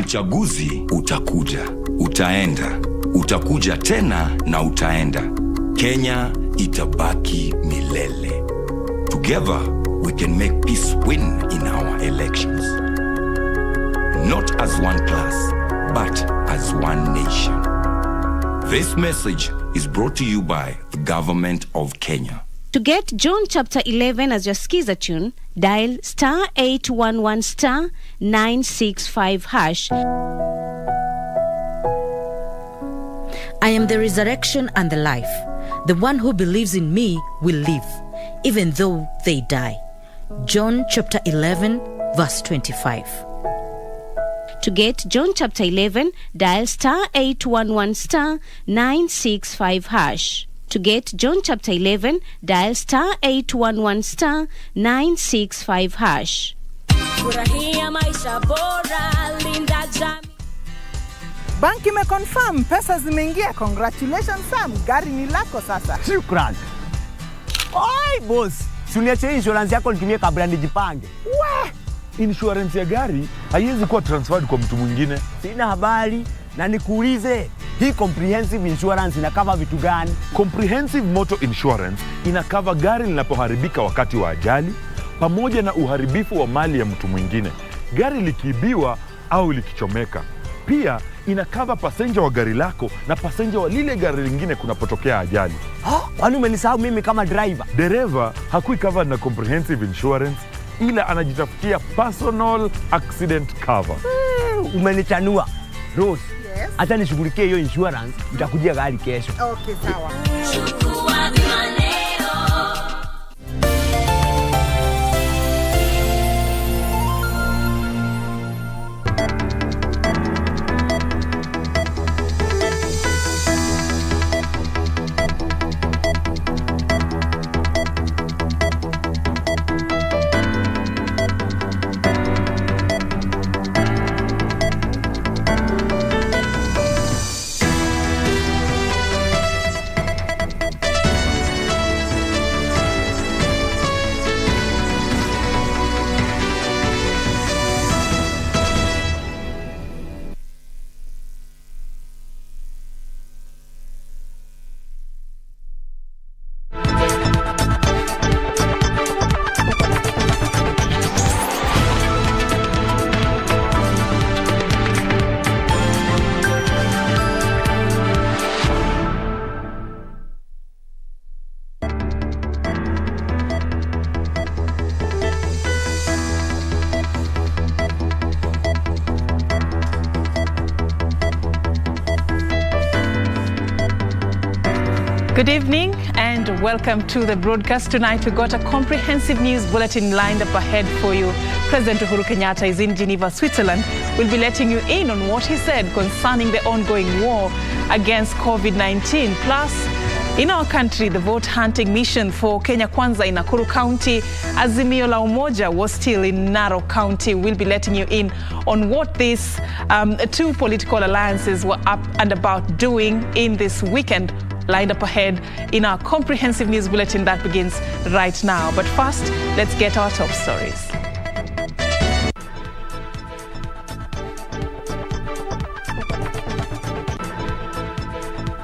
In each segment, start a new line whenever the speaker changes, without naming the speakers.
Uchaguzi utakuja, utaenda, utakuja tena na utaenda. Kenya itabaki milele. Together, we can make peace win in our elections. Not as one class, but as one nation. This message is brought to you by the government of Kenya.
To get John chapter 11 as your skiza tune, dial star 811 star 965 hash.
I am the resurrection and the life. The one who believes in me will live, even though they die. John chapter 11, verse 25.
To get John chapter 11, dial star 811 star 965 hash. To get John chapter 11, dial star 811 star 965 hash.
Banki imeconfirm pesa zimeingia. Congratulations Sam, gari ni lako sasa.
Shukran. Oi boss, si uniache insurance yako nitumie kabla nijipange.
We,
insurance ya gari haiwezi kuwa transferred kwa mtu mwingine.
Sina habari na nikuulize, hii comprehensive insurance inakava vitu gani?
Comprehensive motor insurance inakava gari linapoharibika wakati wa ajali pamoja na uharibifu wa mali ya mtu mwingine, gari likiibiwa au likichomeka. Pia inakava passenger wa gari lako na passenger wa lile gari lingine kunapotokea ajali.
Kwani umenisahau mimi kama driver?
Dereva hakui covered na comprehensive insurance, ila anajitafutia personal accident cover.
Umenichanua. Rose,
yes.
Acha nishughulikie hiyo insurance, nitakujia gari kesho.
Okay, sawa.
Good evening and welcome to the broadcast. Tonight we got a comprehensive news bulletin lined up ahead for you. President Uhuru Kenyatta is in Geneva, Switzerland. We'll be letting you in on what he said concerning the ongoing war against COVID-19. Plus, in our country, the vote hunting mission for Kenya Kwanza in Nakuru County, Azimio La Umoja was still in Narok County. We'll be letting you in on what these two political alliances were up and about doing in this weekend. Lined up ahead in our comprehensive news bulletin that begins right now. But first, let's get our top stories.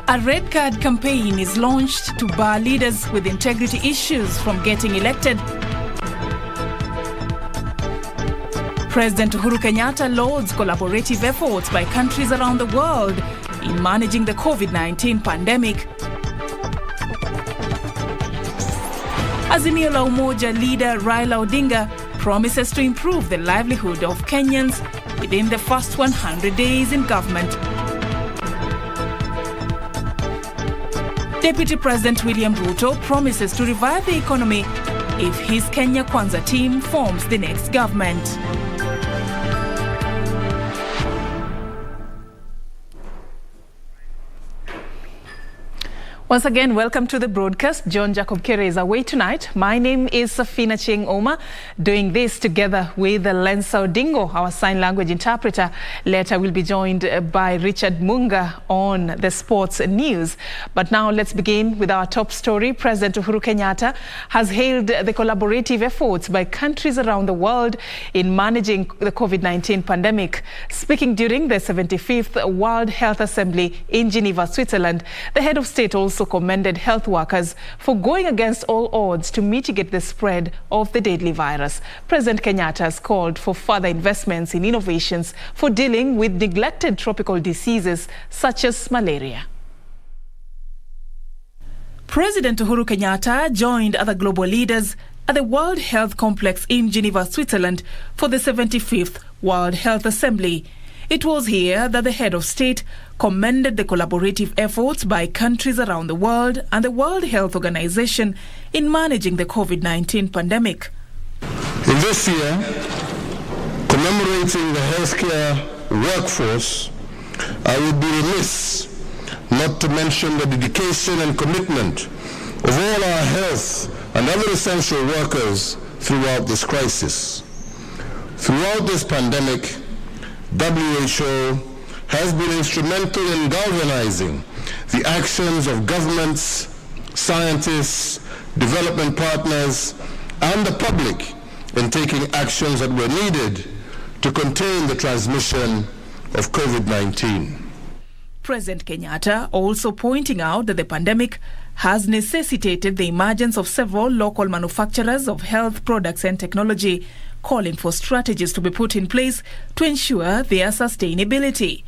A red card campaign is launched to bar leaders with integrity issues from getting elected. President Uhuru Kenyatta lauds collaborative efforts by countries around the world in managing the COVID-19 pandemic. Azimio La Umoja leader Raila Odinga promises to improve the livelihood of Kenyans within the first 100 days in government. Deputy President William Ruto promises to revive the economy if his Kenya Kwanza team forms the next government. Once again, welcome to the broadcast. John Jacob Kere is away tonight. My name is Serfine Achieng, doing this together with Lensa Odingo, our sign language interpreter. Later, we'll be joined by Richard Munga on the sports news. But now let's begin with our top story. President Uhuru Kenyatta has hailed the collaborative efforts by countries around the world in managing the COVID-19 pandemic. Speaking during the 75th World Health Assembly in Geneva, Switzerland, the head of state also commended health workers for going against all odds to mitigate the spread of the deadly virus. President Kenyatta has called for further investments in innovations for dealing with neglected tropical diseases such as malaria. President Uhuru Kenyatta joined other global leaders at the World Health Complex in Geneva, Switzerland for the 75th World Health Assembly. It was here that the head of state commended the collaborative efforts by countries around the world and the World Health Organization in managing the COVID-19 pandemic.
In this year, commemorating the healthcare workforce, I would be remiss not to mention the dedication and commitment of all our health and other essential workers throughout this crisis. Throughout this pandemic, WHO has been instrumental in galvanizing the actions of governments, scientists, development partners, and the public in taking actions that were needed to contain the transmission of COVID-19.
President Kenyatta also pointing out that the pandemic has necessitated the emergence of several local manufacturers of health products and technology, calling for strategies to be put in place to ensure their sustainability.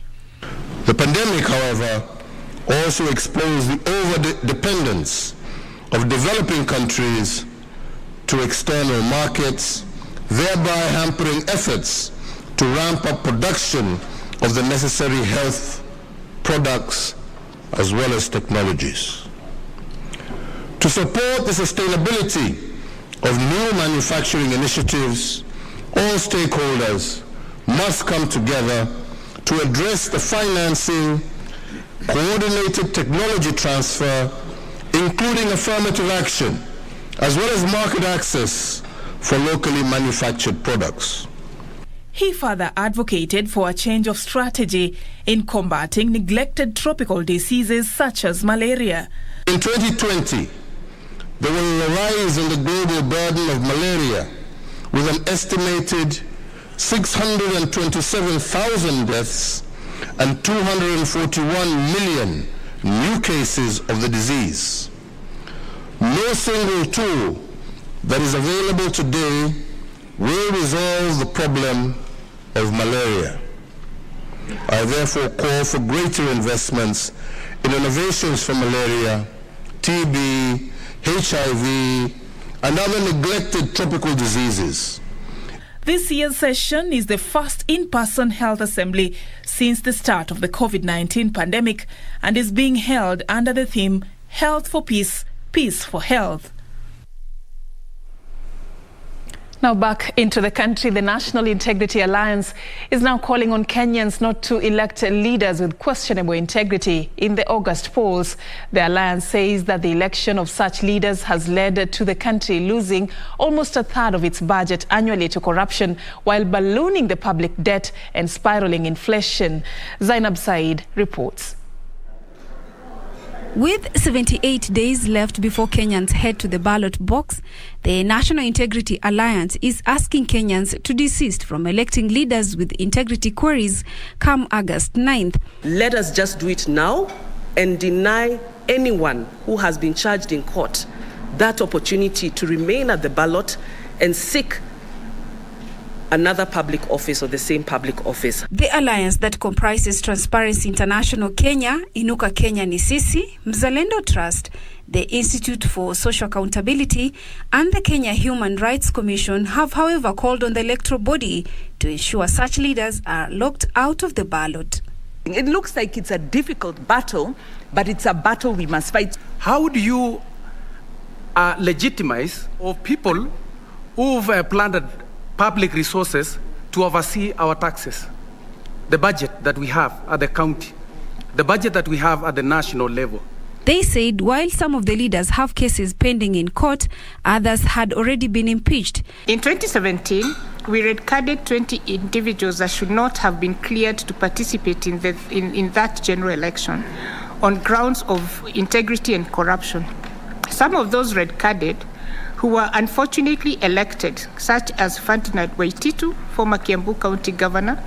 The pandemic, however, also exposed the over-dependence of developing countries to external markets, thereby hampering efforts to ramp up production of the necessary health products as well as technologies. To support the sustainability of new manufacturing initiatives, all stakeholders must come together to address the financing, coordinated technology transfer, including affirmative action, as well as market access for locally manufactured products.
He further advocated for a change of strategy in combating neglected tropical diseases such as malaria.
In 2020, there was a rise in the global burden of malaria, with an estimated 627,000 deaths and 241 million new cases of the disease. No single tool that is available today will resolve the problem of malaria. I therefore call for greater investments in innovations for malaria, TB, HIV, and other neglected tropical diseases.
This year's session is the first in-person health assembly since the start of the COVID-19 pandemic and is being held under the theme Health for Peace, Peace for Health. Now back into the country, the National Integrity Alliance is now calling on Kenyans not to elect leaders with questionable integrity in the August polls. The alliance says that the election of such leaders has led to the country losing almost a third of its budget annually to corruption, while ballooning the public debt and spiraling inflation. Zainab Said reports.
With 78 days left before Kenyans head to the ballot box, the National Integrity Alliance is asking Kenyans to desist from electing leaders with integrity queries come August 9th.
Let us just do it now and deny anyone who has been charged in court that opportunity to remain at the ballot and seek another public office or the same public office.
The alliance that comprises Transparency International Kenya, Inuka Kenya ni Sisi, Mzalendo Trust, the Institute for Social Accountability, and the Kenya Human Rights Commission have, however, called on the electoral body to ensure such leaders are locked out of the ballot.
It looks like it's a difficult battle, but it's a battle we must fight.
How do you legitimize of people who've plundered public resources to oversee our taxes, the budget that we have at the county, the budget that we have at the national level?
They said while some of the leaders have cases pending in court, others had already been impeached.
In 2017, we red-carded 20 individuals that should not have been cleared to participate in that general election on grounds of integrity and corruption. Some of those red-carded who were unfortunately elected, such as Ferdinand Waititu, former Kiambu County Governor,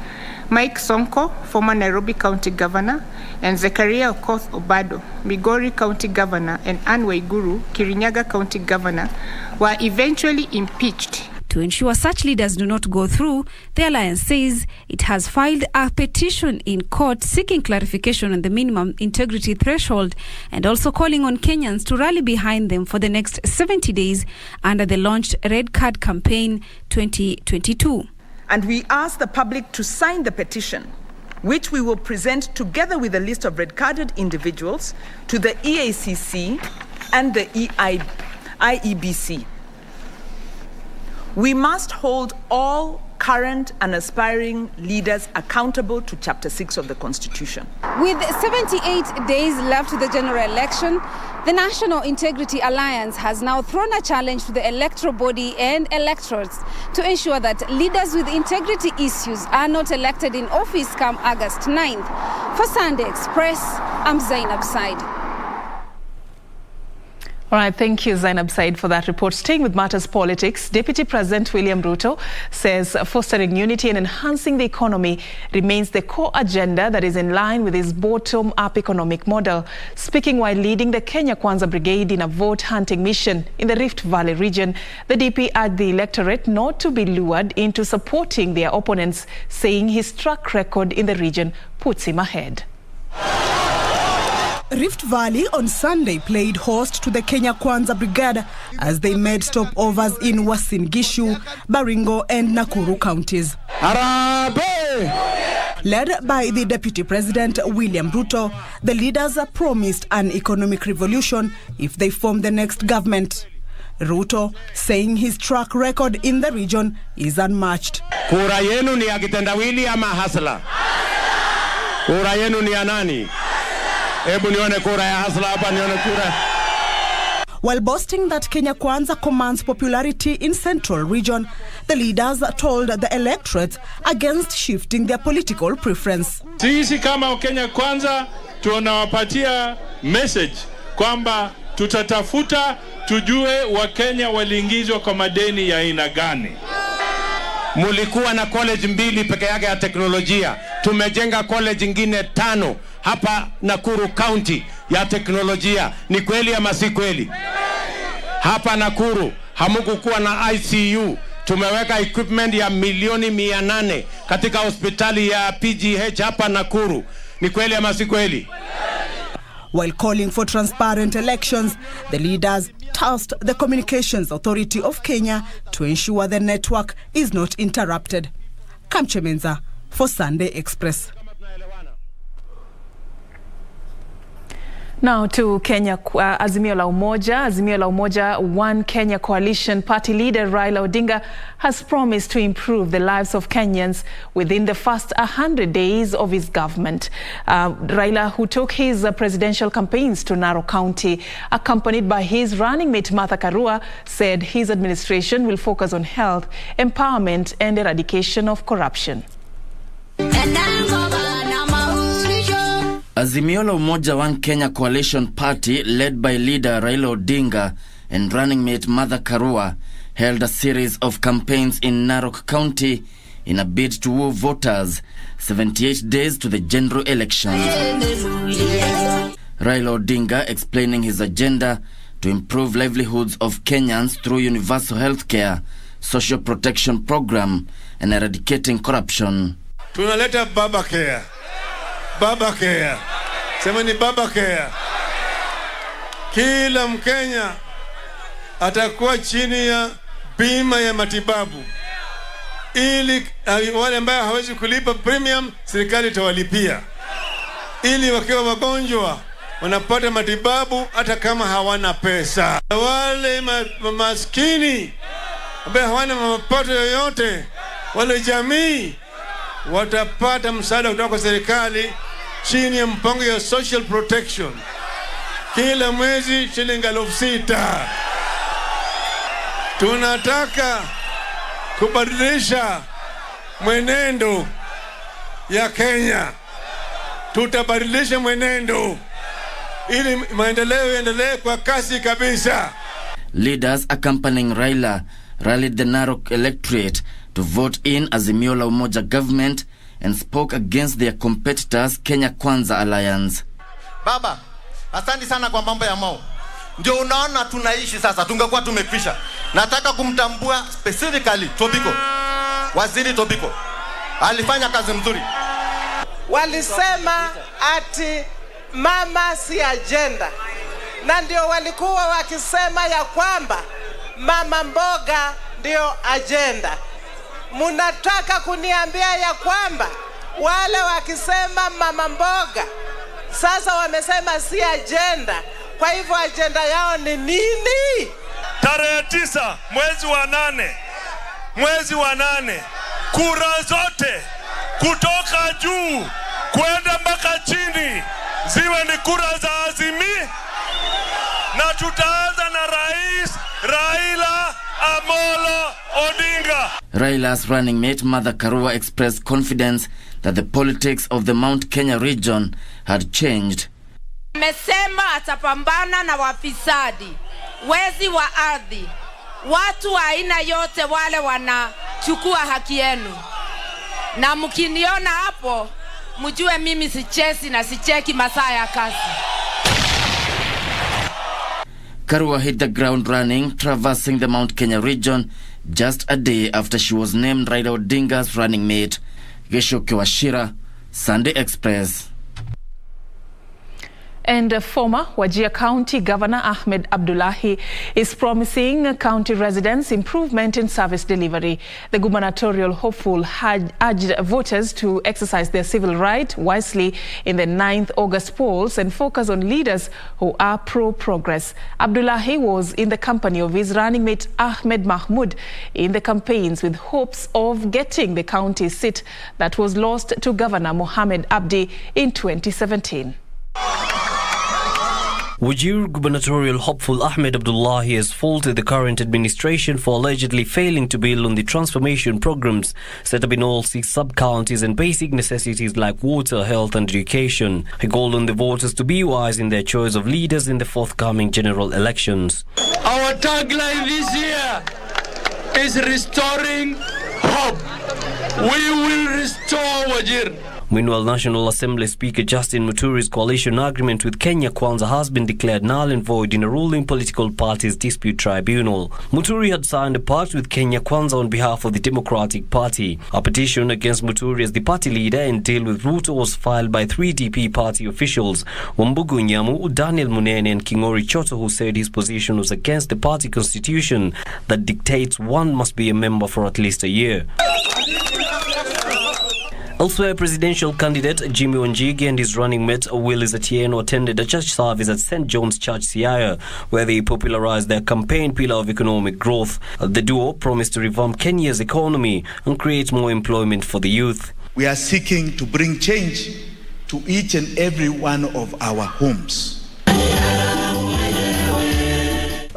Mike Sonko, former Nairobi County Governor, and Zechariah Okoth Obado, Migori County Governor, and Anne Waiguru, Kirinyaga County Governor, were eventually impeached.
To ensure such leaders do not go through, the alliance says it has filed a petition in court seeking clarification on the minimum integrity threshold and also calling on Kenyans to rally behind them for the next 70 days under the launched Red Card Campaign 2022.
And we ask the public to sign the petition, which we will present together with a list of red-carded individuals to the EACC and the IEBC. We must hold all current and aspiring leaders accountable to Chapter 6 of the Constitution.
With 78 days left to the general election, the National Integrity Alliance has now thrown a challenge to the electoral body and electorates to ensure that leaders with integrity issues are not elected in office come August 9th. For Sunday Express, I'm Zainab Said.
All right, thank you, Zainab Said, for that report. Staying with matters politics, Deputy President William Ruto says fostering unity and enhancing the economy remains the core agenda that is in line with his bottom-up economic model. Speaking while leading the Kenya Kwanza Brigade in a vote-hunting mission in the Rift Valley region, the DP urged the electorate not to be lured into supporting their opponents, saying his track record in the region puts him ahead.
Rift Valley on Sunday played host to the Kenya Kwanza Brigade as they made stopovers in Uasin Gishu, Baringo and Nakuru counties. Led by the Deputy President William Ruto, the leaders promised an economic revolution if they form the next government. Ruto saying his track record in the region is unmatched.
Kura yenu ni ya kitendawili ama hasla? Kura yenu ni ya nani?
While boasting that Kenya Kwanza commands popularity in Central Region, the leaders told the electorate against shifting their political preference.
Sisi kama Kenya Kwanza tunawapatia message kwamba tutatafuta tujue Wakenya waliingizwa kwa madeni ya aina gani.
Mulikuwa na college 2 peke yake ya teknolojia. Tumejenga college ingine 5 hapa Nakuru County ya teknolojia. Ni kweli ama si kweli? Hapa Nakuru hamukukuwa na ICU. Tumeweka equipment ya milioni 800 katika hospitali ya PGH hapa Nakuru. Ni kweli ama si kweli?
While calling for transparent elections, the leaders tasked the Communications Authority of Kenya to ensure the network is not interrupted. Kamche Menza for Sunday Express.
Now to Kenya, Azimio La Umoja. Azimio La Umoja One Kenya Coalition Party leader Raila Odinga has promised to improve the lives of Kenyans within the first 100 days of his government. Raila, who took his presidential campaigns to Narok County, accompanied by his running mate Martha Karua, said his administration will focus on health, empowerment and eradication of corruption.
Azimio La Umoja One Kenya Coalition Party, led by leader Raila Odinga and running mate Martha Karua, held a series of campaigns in Narok County in a bid to woo voters 78 days to the general elections. Raila Odinga explaining his agenda to improve livelihoods of Kenyans through universal health care, social protection program and eradicating corruption.
Tunaleta Baba Care. Baba Care. Semeni Baba Care. Kila Mkenya atakuwa chini ya bima ya matibabu. Ili wale ambao hawezi kulipa premium, serikali itawalipia. Ili wakiwa wagonjwa wanapata matibabu hata kama hawana pesa. Wale maskini ambao hawana mapato yoyote, wale jamii watapata msaada kutoka kwa serikali chini ya mpango ya social protection. kila mwezi shilingi 6,000. Tunataka kubadilisha mwenendo ya Kenya. Tutabadilisha mwenendo ili maendeleo yaendelee kwa kasi kabisa.
Leaders accompanying Raila rallied the Narok electorate to vote in Azimio La Umoja government and spoke against their competitors Kenya Kwanza alliance.
Baba, asante sana kwa mambo ya Mo. Ndio unaona tunaishi sasa, tungekuwa tumekwisha. Nataka kumtambua specifically Tobiko. Waziri Tobiko alifanya kazi mzuri.
Walisema ati mama si agenda, na ndio walikuwa wakisema ya kwamba mama mboga ndio agenda. Munataka kuniambia ya kwamba wale wakisema mama mboga sasa wamesema si agenda? Kwa hivyo agenda yao ni nini?
Tarehe 9 mwezi wa 8 kura zote kutoka juu kwenda mpaka chini ziwe ni kura za Azimio, na tutaanza na Rais Raila Amolo Odinga.
Raila's running mate Mother Karua expressed confidence that the politics of the Mount Kenya region had changed.
Amesema atapambana na wafisadi, wezi wa ardhi, watu wa aina yote wale wanachukua haki yenu. Na mkiniona hapo, mjue mimi sichezi na sicheki masaa ya kazi.
Karua hit the ground running, traversing the Mount Kenya region just a day after she was named Raila Odinga's running mate. Geshoke Washira, Sunday Express.
And former Wajir County Governor Ahmed Abdullahi is promising county residents improvement in service delivery. The gubernatorial hopeful had urged voters to exercise their civil right wisely in the 9th August polls and focus on leaders who are pro-progress. Abdullahi was in the company of his running mate Ahmed Mahmoud in the campaigns with hopes of getting the county seat that was lost to Governor Mohamed Abdi in 2017.
Wajir gubernatorial hopeful Ahmed Abdullahi has faulted the current administration for allegedly failing to build on the transformation programs set up in all 6 sub-counties and basic necessities like water, health and education. He called on the voters to be wise in their choice of leaders in the forthcoming general elections.
Our tagline this year is restoring hope. We will restore Wajir.
Meanwhile, National Assembly Speaker Justin Muturi's coalition agreement with Kenya Kwanza has been declared null and void in a ruling political party's dispute tribunal. Muturi had signed a pact with Kenya Kwanza on behalf of the Democratic Party. A petition against Muturi as the party leader and deal with Ruto was filed by 3 DP party officials, Wambugu Nyamu, Daniel Munene and Kingori Choto, who said his position was against the party constitution that dictates one must be a member for at least a year. Elsewhere, presidential candidate Jimmy Wanjigi and his running mate Willis Achieng attended a church service at St. John's Church, Siaya, where they popularized their campaign pillar of economic growth. The duo promised to revamp Kenya's economy and create more employment for the youth.
We are seeking to bring change to each and every one of our homes.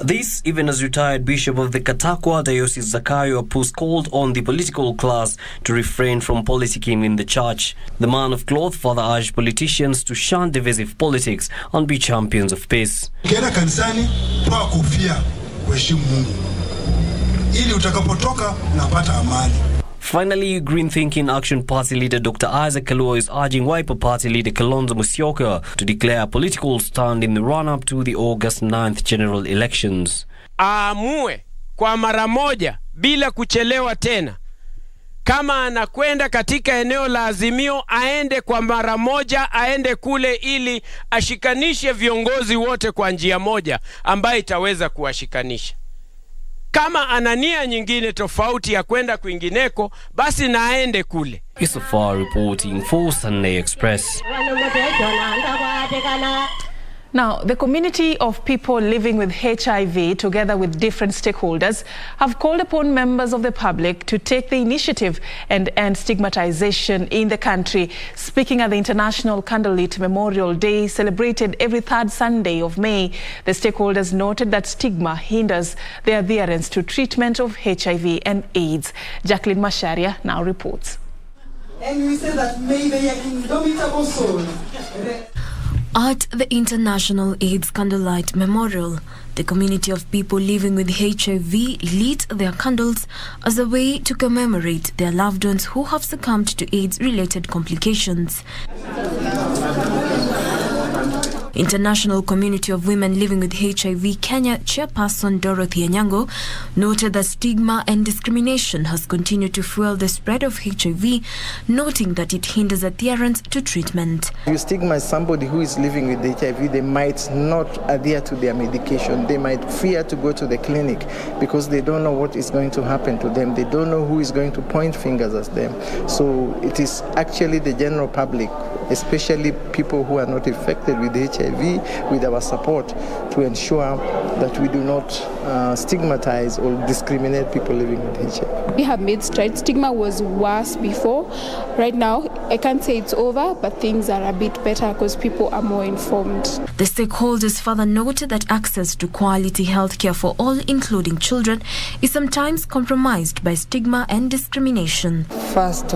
This, even as retired Bishop of the Katakwa Diocese Zakayo Apus called on the political class to refrain from politicking in the church. The man of cloth further urged politicians to shun divisive politics and be champions of peace.
Ukienda kanisani, toa kofia, kuheshimu Mungu, ili utakapotoka unapata amani.
Finally, Green Thinking Action Party leader Dr. Isaac Kalua is urging Wiper Party leader Kalonzo Musyoka to declare a political stand in the run-up to the August 9th general elections.
Aamue kwa mara moja bila kuchelewa tena. Kama anakwenda katika eneo la Azimio, aende kwa mara moja, aende kule ili ashikanishe viongozi wote kwa njia moja ambayo itaweza kuwashikanisha. Kama anania nyingine tofauti ya kwenda kwingineko, basi na aende kule.
Isafar reporting for Sunday Express.
Now, the community of people living with HIV, together with different stakeholders, have called upon members of the public to take the initiative and end stigmatization in the country. Speaking at the International Candlelit Memorial Day, celebrated every third Sunday of May, the stakeholders noted that stigma hinders their adherence to treatment of HIV and AIDS. Jacqueline Masharia now reports.
And we say that may their indomitable soul.
At the International AIDS Candlelight Memorial, the community of people living with HIV lit their candles as a way to commemorate their loved ones who have succumbed to AIDS-related complications. International Community of Women Living with HIV Kenya chairperson Dorothy Anyango noted that stigma and discrimination has continued to fuel the spread of HIV, noting that it hinders adherence to treatment.
You stigmatize somebody who is living with HIV, they might not adhere to their medication. They might fear to go to the clinic because they don't know what is going to happen to them. They don't know who is going to point fingers at them. So it is actually the general public, especially people who are not affected with HIV, with our support to ensure that we do not stigmatize or discriminate people living with HIV.
We have made strides. Stigma was worse before. Right now, I can't say it's over, but things are a bit better because people are more informed.
The stakeholders further noted that access to quality healthcare for all, including children, is sometimes compromised by stigma and discrimination.
First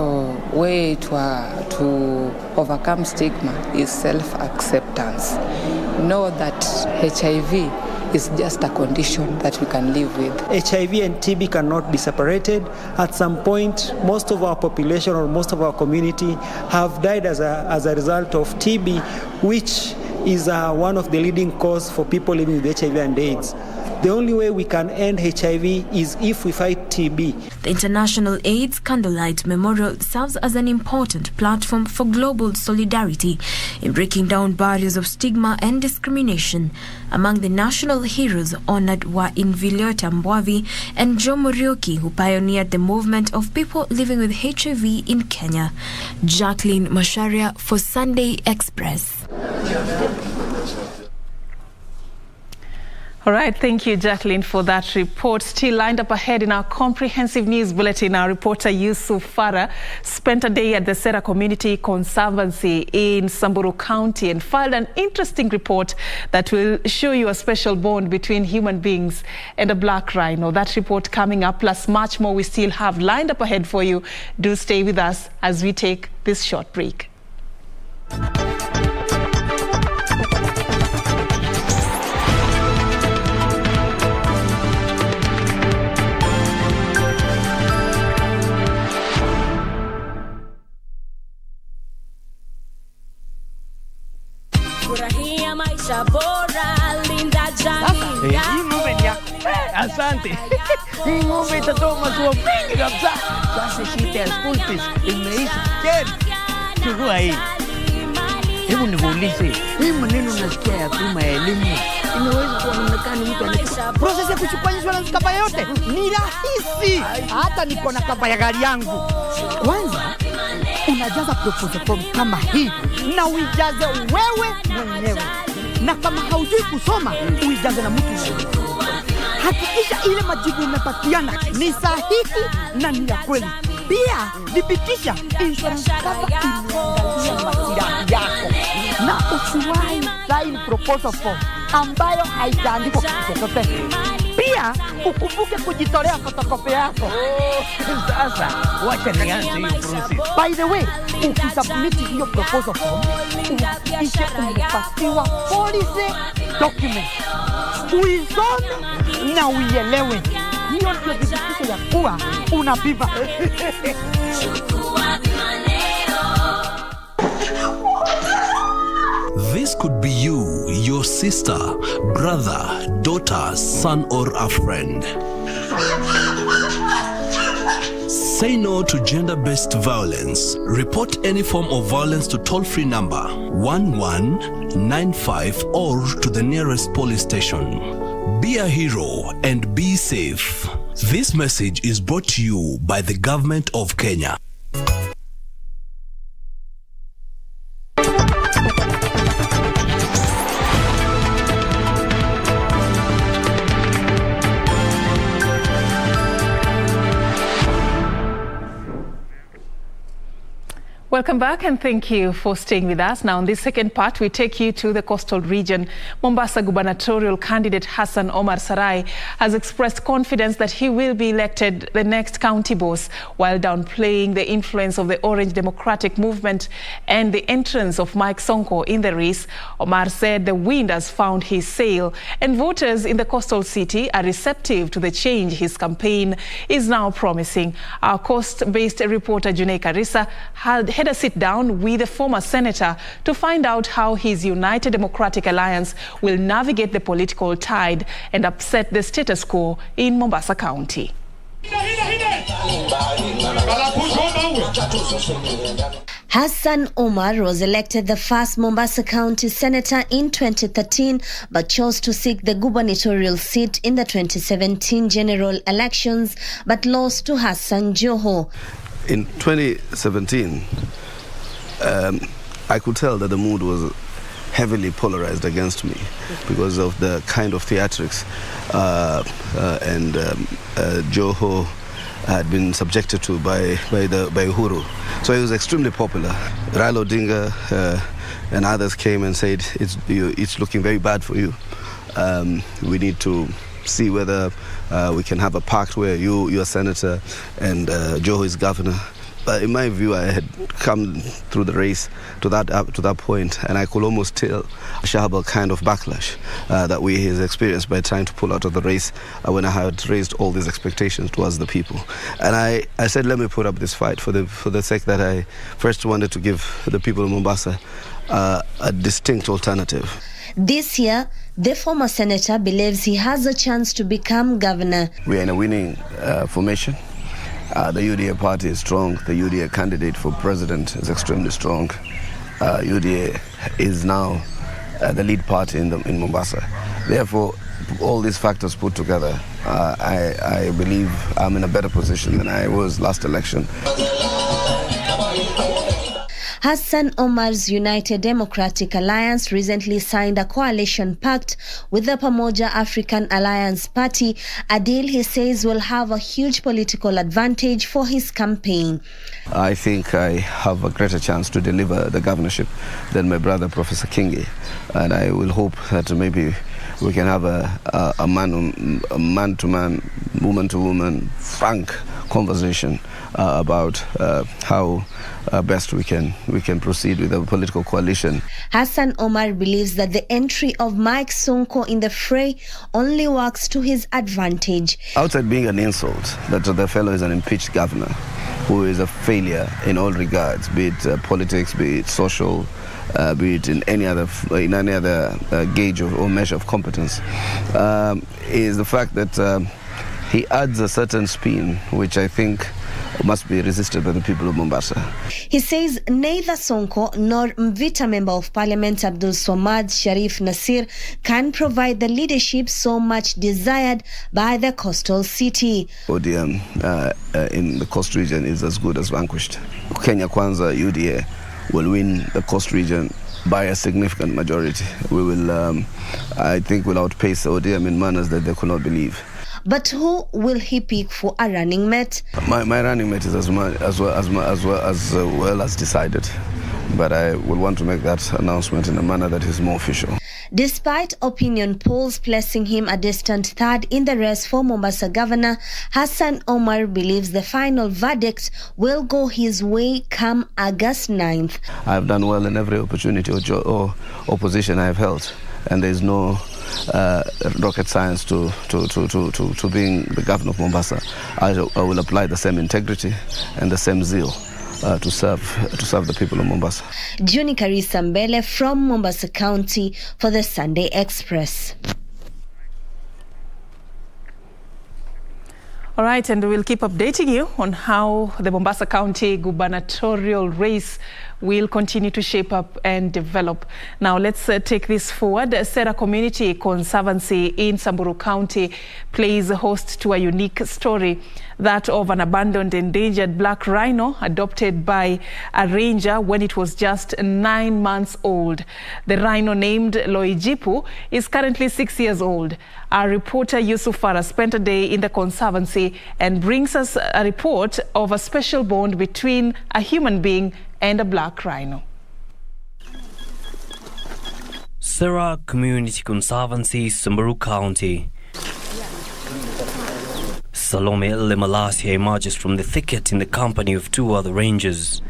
way to overcome stigma is self-acceptance. Know that HIV is just a condition that we can live with.
HIV and TB cannot be separated. At some point, most of our population or most of our community have died as a result of TB, which is one of the leading causes for people living with HIV and AIDS. The only way we can end HIV is if we fight TB.
The International AIDS Candlelight Memorial serves as an important platform for global solidarity in breaking down barriers of stigma and discrimination. Among the national heroes honored were Inviolata Mbwavi and Joe Muriuki, who pioneered the movement of people living with HIV in Kenya. Jacqueline Masharia for Sunday Express.
All right, thank you, Jacqueline, for that report. Still lined up ahead in our comprehensive news bulletin, our reporter Yusuf Farah spent a day at the Sera Community Conservancy in Samburu County and filed an interesting report that will show you a special bond between human beings and a black rhino. That report coming up, plus much more we still have lined up ahead for you. Do stay with us as we take this short break.
Hii ng'ombe ni ya asante. Hii ng'ombe itatoa maziwa mengi kabisa. Sasa shida ya school fees imeisha tena. Chukua hii. Hebu nikuulize, hii maneno nasikia ya bima ya elimu inaweza kuonekana mtu anachukua. Process ya kuchukua insurance kapa yote ni rahisi. Hata niko na kapa ya gari yangu. Kwanza unajaza proposal form kama hii na uijaze wewe mwenyewe. Na kama haujui kusoma, uijaze na mtu mwingine. Hakikisha ile majibu umepatiana ni sahihi na ni ya kweli. Pia thibitisha insurance cover imeangalia maslahi yako. Na usiwahi sign proposal form ambayo haijaandikwa kitu chochote. Pia ukumbuke kujitolea photocopy yako. Sasa wacha nianze hiyo process. By the way, ukisubmit hiyo proposal form, uhakikishe umepatiwa policy document. Uisome na uielewe. Hiyo ndio thibitisho ya kuwa una bima.
This could be you, your sister, brother, daughter, son, or a friend. Say no to gender-based violence. Report any form of violence to toll-free number 1195 or to the nearest police station. Be a hero and be safe. This message is brought to you by the Government of Kenya.
Welcome back and thank you for staying with us. Now, in this second part, we take you to the coastal region. Mombasa gubernatorial candidate Hassan Omar Sarai has expressed confidence that he will be elected the next county boss, while downplaying the influence of the Orange Democratic Movement and the entrance of Mike Sonko in the race. Omar said the wind has found his sail and voters in the coastal city are receptive to the change his campaign is now promising. Our coast-based reporter Junei Karisa had a sit-down with the former senator to find out how his United Democratic Alliance will navigate the political tide and upset the status quo in Mombasa County.
Hassan Omar was elected the first Mombasa County Senator in 2013, but chose to seek the gubernatorial seat in the 2017 general elections, but lost to Hassan Joho.
In 2017, I could tell that the mood was heavily polarized against me because of the kind of theatrics Joho had been subjected to by Uhuru. So he was extremely popular. Raila Odinga and others came and said, it's looking very bad for you. We need to see whether we can have a pact where you're a senator and Joho is governor. But in my view, I had come through the race to that point, and I could almost tell a Shahabal kind of backlash that we has experienced by trying to pull out of the race when I had raised all these expectations towards the people. And I said, let me put up this fight for the sake that I first wanted to give the people of Mombasa a distinct alternative.
This year, the former senator believes he has a chance to become governor.
We are in a winning formation. The UDA party is strong. The UDA candidate for president is extremely strong. UDA is now the lead party in Mombasa. Therefore, all these factors put together, I believe I'm in a better position than I was last election.
Hassan Omar's United Democratic Alliance recently signed a coalition pact with the Pamoja African Alliance Party, a deal he says will have a huge political advantage for his campaign.
I think I have a greater chance to deliver the governorship than my brother, Professor Kingi, and I will hope that maybe we can have a man-to-man, woman-to-woman, frank conversation about how best we can proceed with a political coalition.
Hassan Omar believes that the entry of Mike Sonko in the fray only works to his advantage.
Outside being an insult that the fellow is an impeached governor who is a failure in all regards, be it politics, be it social, be it in any other gauge or measure of competence, is the fact that he adds a certain spin which I think must be resisted by the people of Mombasa.
He says neither Sonko nor Mvita Member of Parliament Abdul Swamad Sharif Nasir can provide the leadership so much desired by the coastal city.
ODM in the coast region is as good as vanquished. Kenya Kwanza, UDA, will win the coast region by a significant majority. We will, I think, will outpace ODM in manners that they could not believe.
But who will he pick for a running mate?
My running mate is as well as decided, but I will want to make that announcement in a manner that is more official.
Despite opinion polls placing him a distant third in the race for Mombasa governor, Hassan Omar believes the final verdict will go his way come August 9th.
I have done well in every opportunity or opposition I have held, and there is no rocket science to being the governor of Mombasa. I will apply the same integrity and the same zeal to serve the people of Mombasa.
Juni Karisa Mbele from Mombasa County for the Sunday Express.
All right, and we'll keep updating you on how the Mombasa County gubernatorial race will continue to shape up and develop. Now let's take this forward. Sera Community Conservancy in Samburu County plays host to a unique story, that of an abandoned endangered black rhino adopted by a ranger when it was just 9 months old. The rhino, named Loijipu, is currently 6 years old. Our reporter Yusuf Farah spent a day in the conservancy and brings us a report of a special bond between a human being and a black rhino.
Sera Community Conservancy, Samburu County. Salome Lemalasia emerges from the thicket in the company of 2 other rangers.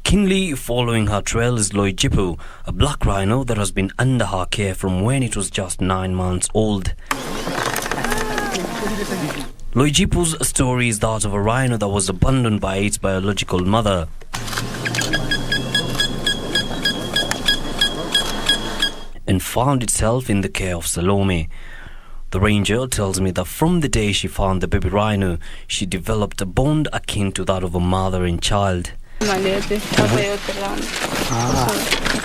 Keenly following her trail is Loijipu, a black rhino that has been under her care from when it was just 9 months old. Loijipu's story is that of a rhino that was abandoned by its biological mother. And found itself in the care of Salome. The ranger tells me that from the day she found the baby rhino, she developed a bond akin to that of a mother and child.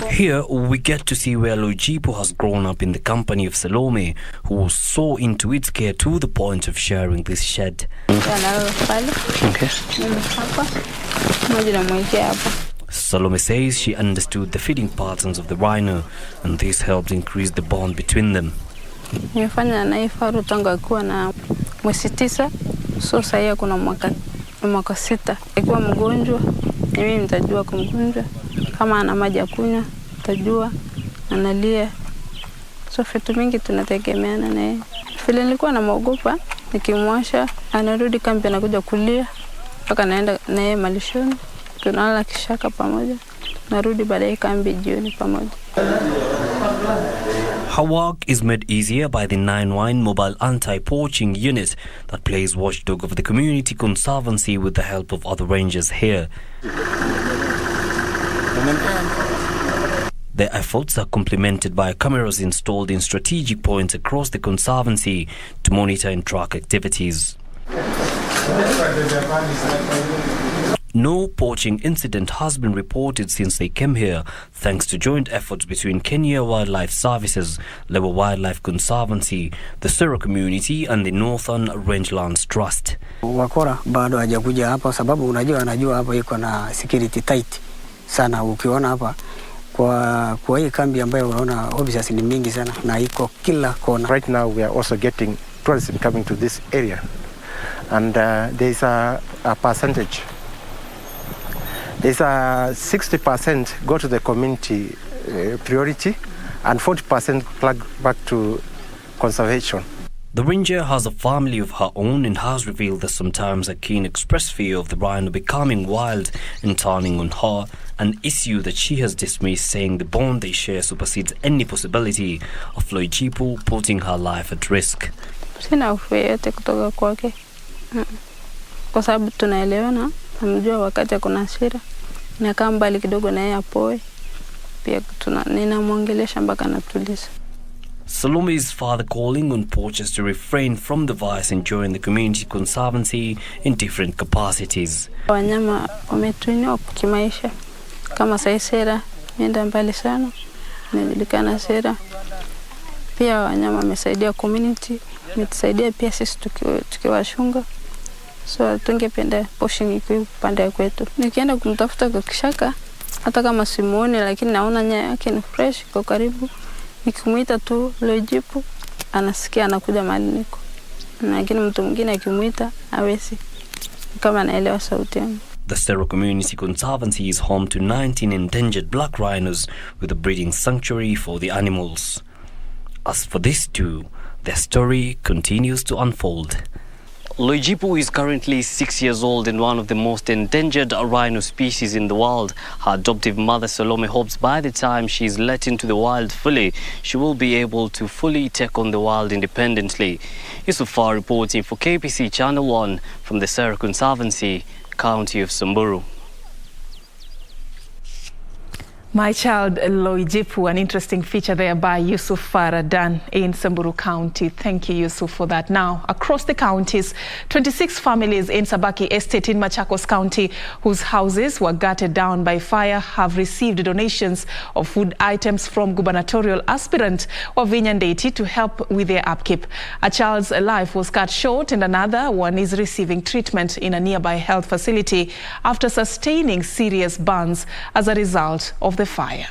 Here we get to see where Loijipu has grown up in the company of Salome, who was so into its care to the point of sharing this shed. Salome says she understood the feeding patterns of the rhino, and this helped increase the bond between them.
Nimefanya naye faru tangu akiwa na mwezi 9, so sasa kuna mwaka 6. Akiwa mgonjwa, mimi nitajua kumgonjwa. Kama ana maji ya kunywa, nitajua analia. So vitu mingi tunategemeana naye. Vile nilikuwa namuogopa, nikimwasha anarudi kambi anakuja kulia, mpaka naenda naye malishoni. Tunalala kishaka pamoja, narudi baadaye kambi jioni pamoja.
Her work is made easier by the 9-1 mobile anti-poaching unit that plays watchdog of the community conservancy with the help of other rangers here. Their efforts are complemented by cameras installed in strategic points across the conservancy to monitor and track activities. No poaching incident has been reported since they came here, thanks to joint efforts between Kenya Wildlife Services, Labour Wildlife Conservancy, the Sera Community and the Northern Rangelands Trust.
Wakora bado hajakuja hapa sababu anajua hapa iko na security tight sana. Ukiona hapa kwa hii kambi ambayo unaona officers ni mingi sana na iko kila kona.
Right now we are also getting tourism coming to this area, and there is a percentage. There's a 60% go to the community priority and 40% plug back to conservation.
The ranger has a family of her own and has revealed that sometimes a keen expressed fear of the rhino becoming wild and turning on her, an issue that she has dismissed, saying the bond they share supersedes any possibility of Loijipu putting her life at risk.
Sina hofu yote kutoka kwake. Kwa sababu tunaelewana. Namjua wakati kuna hasira, nakaa mbali kidogo naye apoe, pia ninamwongelesha mpaka anatuliza.
Salome's father calling on poachers to refrain from the vice and join the community conservancy in different capacities.
Wanyama wametuinua kimaisha, kama Sera nenda mbali sana, inajulikana Sera. Pia wanyama wamesaidia community, wametusaidia pia sisi tukiwashunga. So tungependa poaching iko pande kwetu. Nikienda kumtafuta kwa kishaka, hata kama simuone lakini naona nyaya yake ni fresh, kwa karibu. Nikimuita tu Loijipu, anasikia anakuja mahali niko. Lakini mtu mwingine akimuita hawezi, kama anaelewa sauti yangu.
The Sera Community Conservancy is home to 19 endangered black rhinos with a breeding sanctuary for the animals. As for these two, their story continues to unfold. Loijipu is currently 6 years old and one of the most endangered rhino species in the world. Her adoptive mother Salome hopes by the time she is let into the wild fully, she will be able to fully take on the wild independently. Yusufar reporting for KBC Channel 1 from the Sera Conservancy, County of Samburu.
My Child Loijipu, an interesting feature there by Yusuf Faradan in Samburu County. Thank you, Yusuf, for that. Now, across the counties, 26 families in Sabaki Estate in Machakos County, whose houses were gutted down by fire, have received donations of food items from gubernatorial aspirant Wavinya Ndeti to help with their upkeep. A child's life was cut short and another one is receiving treatment in a nearby health facility after sustaining serious burns as a result of the fire.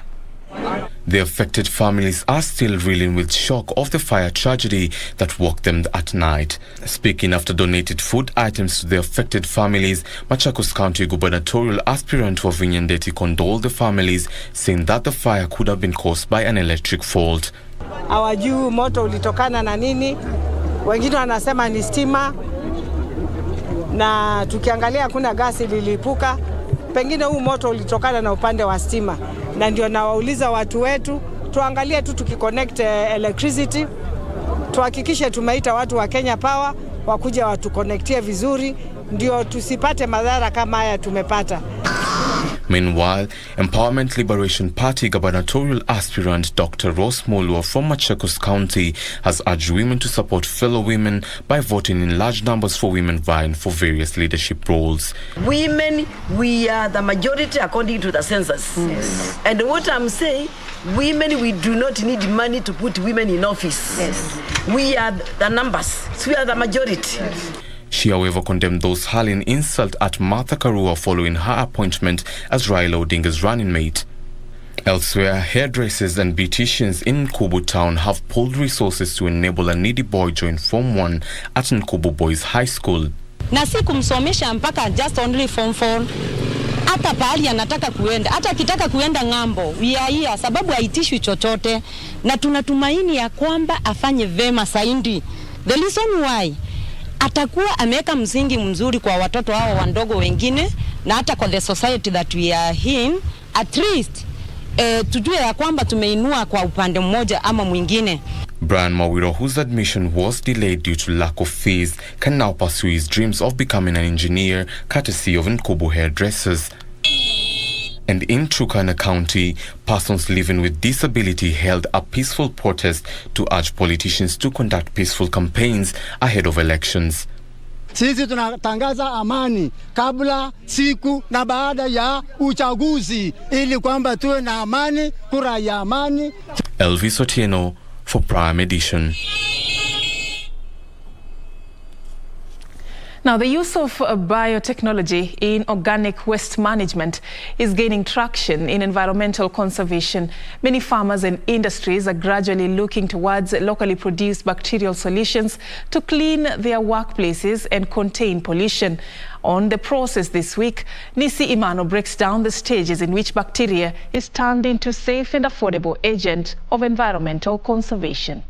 The affected families are still reeling with shock of the fire tragedy that woke them at night. Speaking after donated food items to the affected families, Machakos County gubernatorial aspirant Wavinya Ndeti condoled the families, saying that the fire could have been caused by an electric fault.
Hawajui moto ulitokana na nini, wengine wanasema ni stima, na tukiangalia hakuna gasi lilipuka, pengine huu moto ulitokana na upande wa stima. Na ndio nawauliza watu wetu, tuangalie tu tukiconnect electricity, tuhakikishe tumeita watu wa Kenya Power wakuja watuconnectie vizuri, ndio tusipate madhara kama haya tumepata.
Meanwhile, Empowerment Liberation Party gubernatorial aspirant Dr. Rose Mulwa from Machakos County has urged women to support fellow women by voting in large numbers for women vying for various leadership roles.
Women, we are the majority according to the census. Yes. And what I'm saying, women, we do not need money to put women in office. Yes. We are the numbers. So we are the majority. Yes.
She, however, condemned those hurling insult at Martha Karua following her appointment as Raila Odinga's running mate. Elsewhere, hairdressers and beauticians in Nkubu town have pulled resources to enable a needy boy join Form 1 at Nkubu Boys High School.
Na si kumsomesha mpaka just only Form 4. Hata pahali anataka kuenda, hata kitaka kuenda ng'ambo, we are here sababu haitishwi chochote, na tunatumaini ya kwamba afanye vema zaidi. The reason why atakuwa ameweka msingi mzuri kwa watoto hao wandogo wengine, na hata kwa the society that we are in, at least tujue ya kwamba tumeinua kwa upande mmoja ama mwingine.
Brian Mawiro, whose admission was delayed due to lack of fees, can now pursue his dreams of becoming an engineer courtesy of Nkubu hairdressers. And in Turkana County, persons living with disability held a peaceful protest to urge politicians to conduct peaceful campaigns ahead of elections.
Sisi tunatangaza amani kabla, siku na baada ya uchaguzi ili kwamba tuwe na amani, kura ya amani.
Elvis Otieno for Prime Edition.
Now, the use of biotechnology in organic waste management is gaining traction in environmental conservation. Many farmers and industries are gradually looking towards locally produced bacterial solutions to clean their workplaces and contain pollution. On the process this week, Nisi Imano breaks down the stages in which bacteria is turned into a safe and affordable agent of environmental conservation.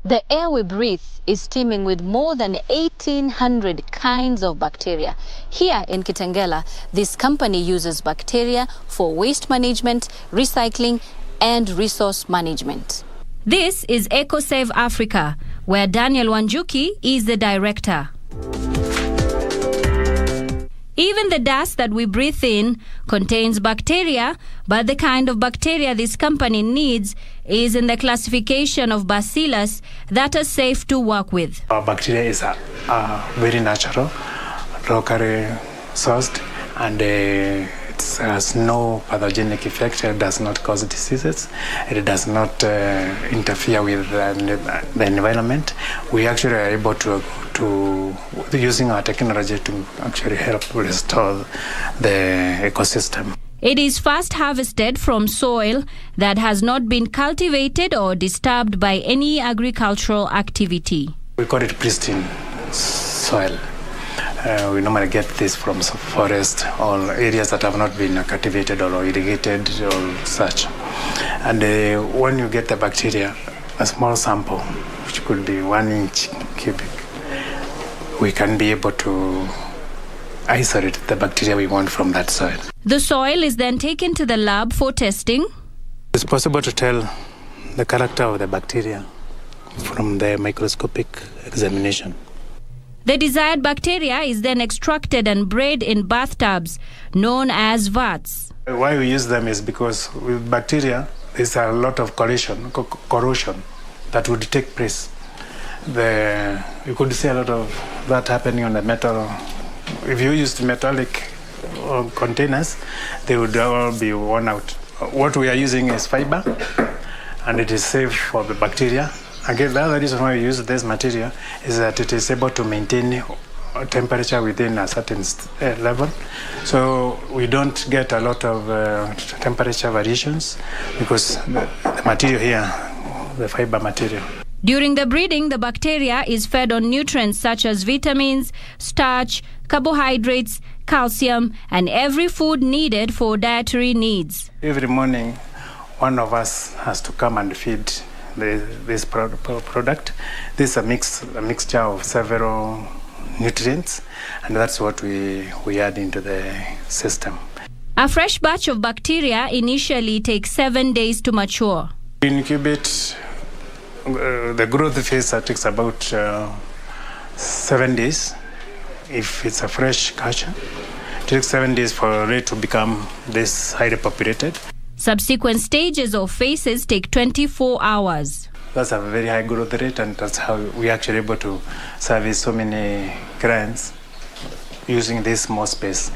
The air we breathe is teeming with more than 1,800 kinds of bacteria. Here in Kitengela, this company uses bacteria for waste management, recycling, and resource management. This is EcoSave Africa, where Daniel Wanjuki is the director. Even the dust that we breathe in contains bacteria, but the kind of bacteria this company needs is in the classification of bacillus that are safe to work with.
Our bacteria is very natural, locally sourced, and it has no pathogenic effect. It does not cause diseases. It does not interfere with the environment. We actually are able to using our technology to actually help restore the ecosystem.
It is first harvested from soil that has not been cultivated or disturbed by any agricultural activity.
We call it pristine soil. We normally get this from forest or areas that have not been cultivated or irrigated or such. And when you get the bacteria, a small sample, which could be 1 inch cubic, we can be able to isolate the bacteria we want from that soil.
The soil is then taken to the lab for testing.
It's possible to tell the character of the bacteria from the microscopic examination.
The desired bacteria is then extracted and bred in bathtubs, known as vats.
Why we use them is because with bacteria, there's a lot of corrosion that would take place. You could see a lot of that happening on the metal. If you used metallic containers, they would all be worn out. What we are using is fiber, and it is safe for the bacteria Again, the other reason why we use this material is that it is able to maintain temperature within a certain level. So we don't get a lot of temperature variations because the material here, the fiber material.
During the breeding, the bacteria is fed on nutrients such as vitamins, starch, carbohydrates, calcium, and every food needed for dietary needs.
Every morning, one of us has to come and feed this product. This is a mixture of several nutrients, and that's what we add into the system.
A fresh batch of bacteria initially takes 7 days to mature.
We incubate the growth phase that takes about 7 days. If it's a fresh culture, it takes 7 days for it to become this highly populated.
Subsequent stages or phases take 24 hours.
That's a very high growth rate, and that's how we actually able to service so many clients using this small space.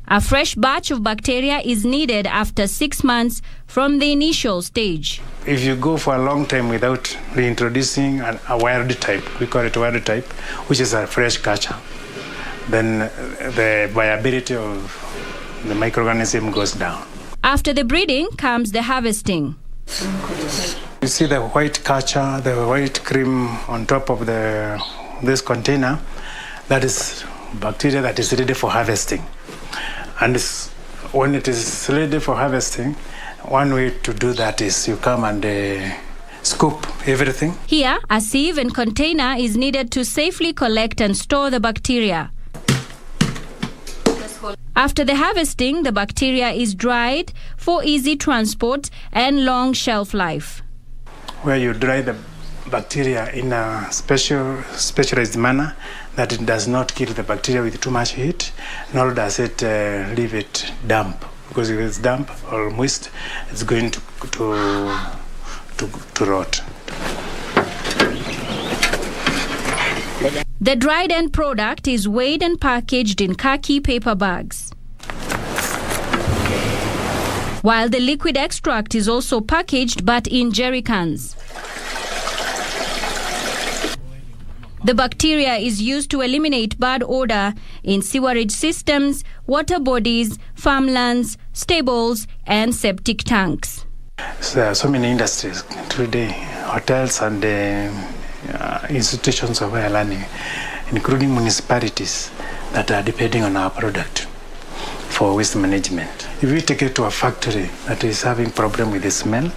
A fresh batch of bacteria is needed after 6 months from the initial stage.
If you go for a long time without reintroducing a wild type, we call it wild type, which is a fresh culture, then the viability of the microorganism goes down.
After the breeding comes the harvesting.
You see the white culture, the white cream on top of this container, that is bacteria that is ready for harvesting. And when it is ready for harvesting, one way to do that is you come and scoop everything.
Here, a sieve and container is needed to safely collect and store the bacteria. After the harvesting, the bacteria is dried for easy transport and long shelf life.
Where you dry the bacteria in a specialized manner that it does not kill the bacteria with too much heat, nor does it leave it damp. Because if it's damp or moist, it's going to rot.
The dried end product is weighed and packaged in khaki paper bags, while the liquid extract is also packaged but in jerry cans. The bacteria is used to eliminate bad odor in sewerage systems, water bodies, farmlands, stables, and septic tanks.
So there are so many industries today, hotels and institutions of higher learning, including municipalities that are depending on our product for waste management. If we take it to a factory that is having problem with the smell,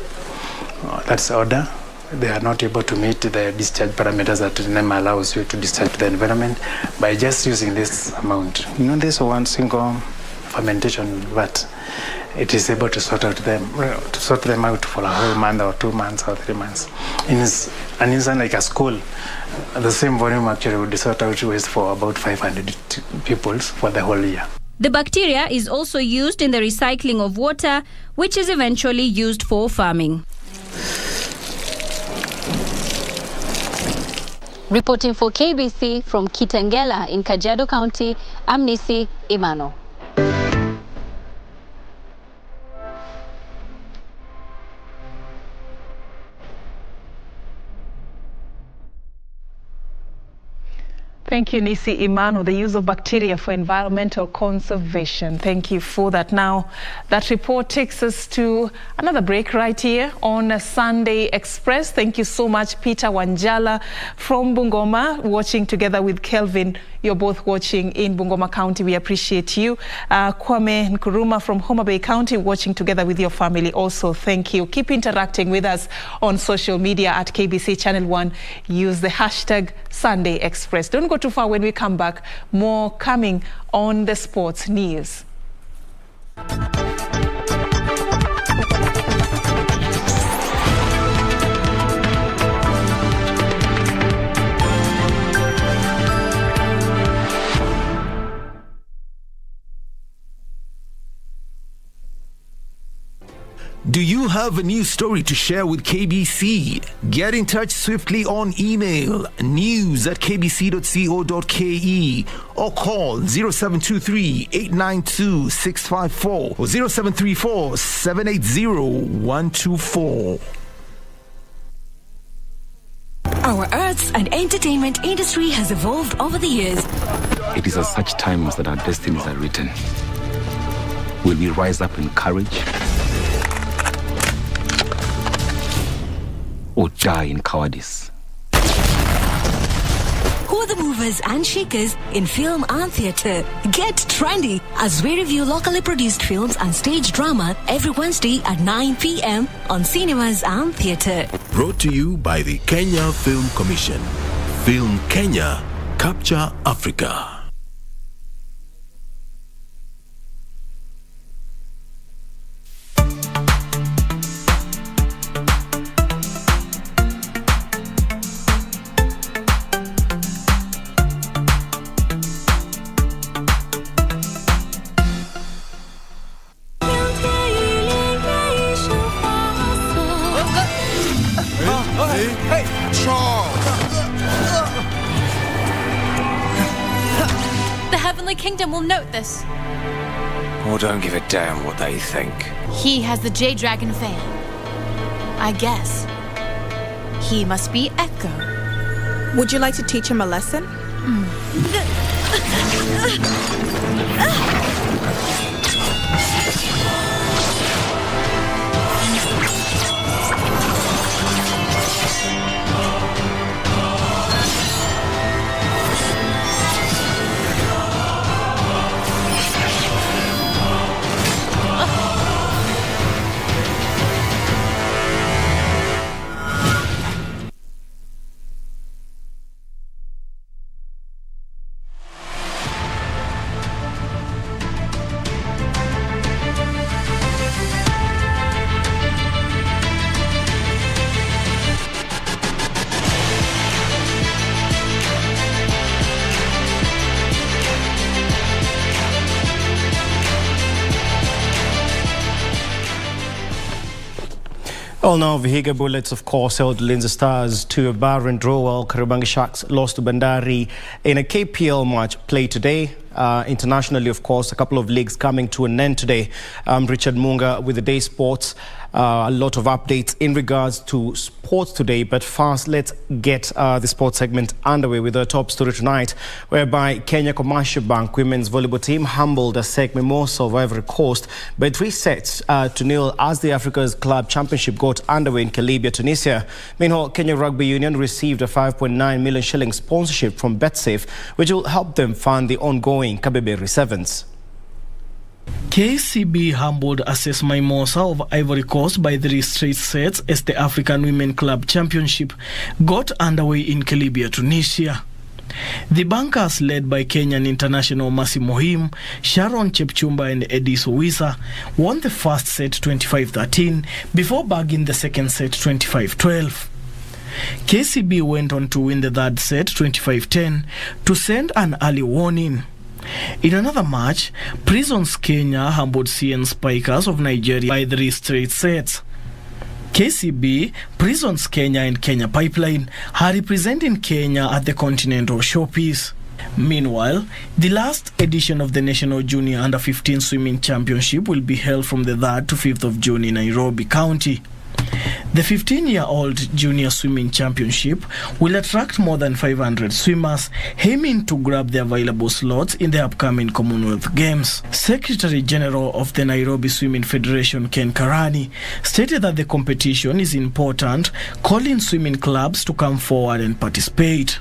that's odor, they are not able to meet the discharge parameters that the NEMA allows you to discharge to the environment by just using this amount. You know, this one single fermentation vat, it is able to sort them out for a whole month or 2 months or 3 months. In an instant like a school, the same volume actually would sort out waste for about 500 people for the whole year.
The bacteria is also used in the recycling of water, which is eventually used for farming.
Reporting for KBC from Kitengela in Kajiado County, I'm Nisi Imano.
Thank you, Nisi Imano. The use of bacteria for environmental conservation. Thank you for that. Now, that report takes us to another break right here on Sunday Express. Thank you so much, Peter Wanjala from Bungoma, watching together with Kelvin. You're both watching in Bungoma County. We appreciate you. Kwame Nkuruma from Homa Bay County, watching together with your family. Also, thank you. Keep interacting with us on social media at KBC Channel 1. Use the hashtag Sunday Express. Don't go too far. When we come back, more coming on the sports news.
Do you have a news story to share with KBC? Get in touch swiftly on email news@kbc.co.ke or call 0723-892-654 or 0734-780-124.
Our arts and entertainment industry has evolved over the years.
It is at such times that our destinies are written. Will we rise up in courage or die in cowardice?
Who are the movers and shakers in film and theatre? Get trendy as we review locally produced films and stage drama every Wednesday at 9 p.m. on Cinemas and Theatre.
Brought to you by the Kenya Film Commission. Film Kenya, Capture Africa.
The Heavenly Kingdom will note this.
Or don't give a damn what they think.
He has the Jade Dragon fan. I guess. He must be Echo.
Would you like to teach him a lesson?
Well, now Vihiga Bullets, of course, held Lindsay Stars to a barren draw, while Kariobangi Sharks lost to Bandari in a KPL match played today. Internationally, of course, a couple of leagues coming to an end today. Richard Munga with the Day Sports. A lot of updates in regards to sports today. But first, let's get the sports segment underway with our top story tonight, whereby Kenya Commercial Bank women's volleyball team humbled Achieng Mimosa of Ivory Coast by 3 sets to 0 as the Africa's Club Championship got underway in Libya, Tunisia. Meanwhile, Kenya Rugby Union received a 5.9 million shilling sponsorship from BetSafe, which will help them fund the ongoing Kabeberi Sevens.
KCB humbled Achieng Mimosa of Ivory Coast by 3 straight sets as the African Women Club Championship got underway in Libya, Tunisia. The bankers, led by Kenyan international Mercy Mohim, Sharon Chepchumba and Eddie Sowisa, won the first set 25-13 before bagging the second set 25-12. KCB went on to win the third set 25-10 to send an early warning. In another match, Prisons Kenya humbled CN Spikers of Nigeria by 3 straight sets. KCB, Prisons Kenya and Kenya Pipeline are representing Kenya at the Continental Showpiece. Meanwhile, the last edition of the National Junior Under-15 Swimming Championship will be held from the 3rd to 5th of June in Nairobi County. The 15-year-old Junior Swimming Championship will attract more than 500 swimmers, aiming to grab the available slots in the upcoming Commonwealth Games. Secretary General of the Nairobi Swimming Federation, Ken Karani, stated that the competition is important, calling swimming clubs to come forward and participate.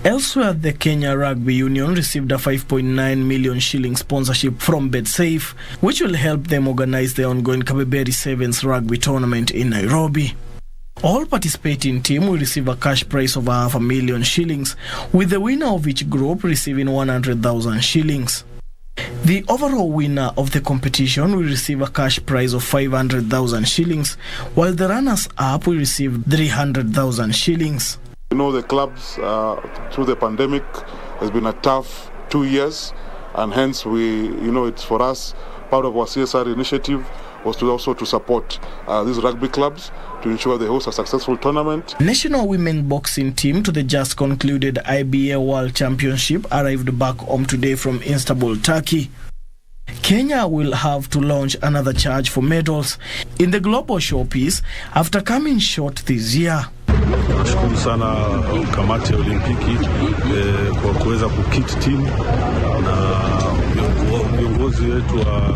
Elsewhere, the Kenya Rugby Union received a 5.9 million shilling sponsorship from BetSafe, which will help them organize the ongoing Kabeberi Sevens rugby tournament in Nairobi. All participating teams will receive a cash prize of 500,000 shillings, with the winner of each group receiving 100,000 shillings. The overall winner of the competition will receive a cash prize of 500,000 shillings, while the runners-up will receive 300,000 shillings.
You know, the clubs through the pandemic has been a tough 2 years, and hence it's for us, part of our CSR initiative was to also to support these rugby clubs to ensure they host a successful tournament.
National women boxing team to the just concluded IBA World Championship arrived back home today from Istanbul, Turkey. Kenya will have to launch another charge for medals in the global showpiece after coming short this year.
nashukuru sana kamati ya Olimpiki kwa kuweza kukit team na viongozi wetu wa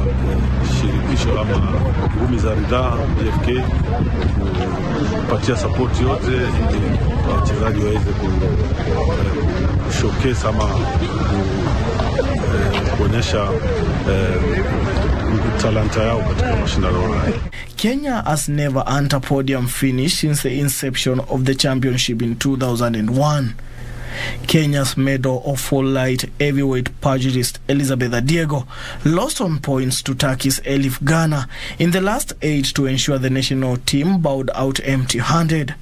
shirikisho ama ngumi za ridhaa BFK kupatia support yote ili wachezaji waweze kushowcase ama kuonyesha talanta yao katika mashindano haya.
Kenya has never earned a podium finish since the inception of the championship in 2001. Kenya's medal of full light heavyweight pugilist Elizabeth Adiego lost on points to Turkey's Elif Ghana in the last 8 to ensure the national team bowed out empty-handed.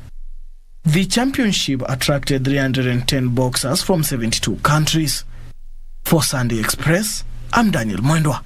The championship attracted 310 boxers from 72 countries. For Sunday Express, I'm Daniel Mwendwa.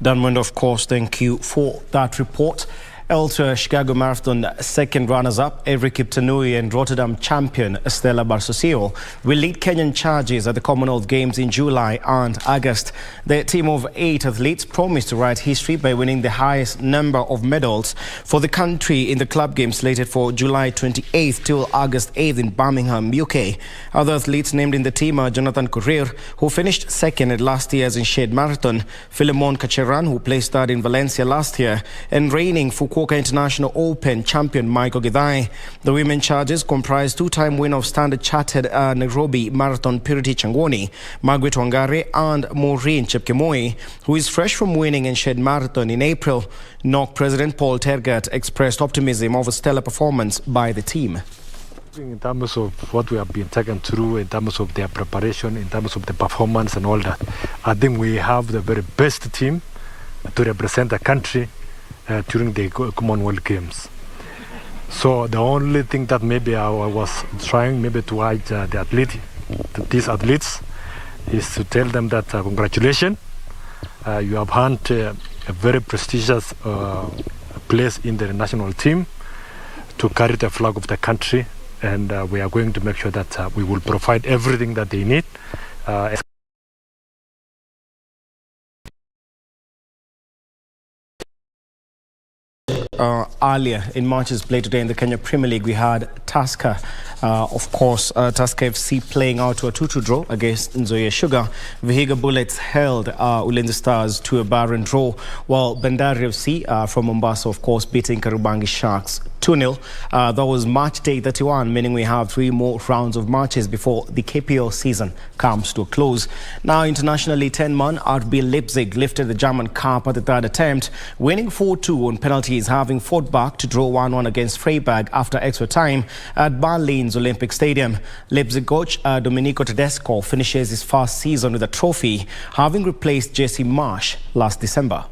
Dan Mwendwa, of course, thank you for that report. Elsewhere, Chicago Marathon second runners-up Eric Kiptanui and Rotterdam champion Stella Barsosio will lead Kenyan charges at the Commonwealth Games in July and August. The team of 8 athletes promised to write history by winning the highest number of medals for the country in the club games slated for July 28th till August 8th in Birmingham, UK. Other athletes named in the team are Jonathan Korir, who finished second at last year's Shade Marathon, Philemon Kacheran, who placed third in Valencia last year, and reigning Fukuoka International Open champion Michael Githai. The women charges comprise 2-time winner of Standard Chartered Nairobi Marathon Purity Changwoni, Margaret Wangare and Maureen Chepkemoi, who is fresh from winning in Shed Marathon in April. NOC President Paul Tergat expressed optimism of a stellar performance by the team.
In terms of what we have been taken through, in terms of their preparation, in terms of the performance and all that, I think we have the very best team to represent the country during the Commonwealth Games. So the only thing that maybe I was trying maybe to urge these athletes is to tell them that congratulations, you have earned a very prestigious place in the national team to carry the flag of the country, and we are going to make sure that we will provide everything that they need.
Earlier in matches played today in the Kenya Premier League, we had Tusker, Tusker FC playing out to a 2-2 draw against Nzoia Sugar. Vihiga Bullets held Ulinzi Stars to a barren draw, while Bandari FC from Mombasa, of course, beating Kariobangi Sharks 2-0. That was match day 31, meaning we have 3 more rounds of matches before the KPL season comes to a close. Now, internationally, 10-man RB Leipzig lifted the German Cup at the third attempt, winning 4-2 on penalties, having fought back to draw 1-1 against Freiburg after extra time at Berlin's Olympic Stadium. Leipzig coach Domenico Tedesco finishes his first season with a trophy, having replaced Jesse Marsch last December.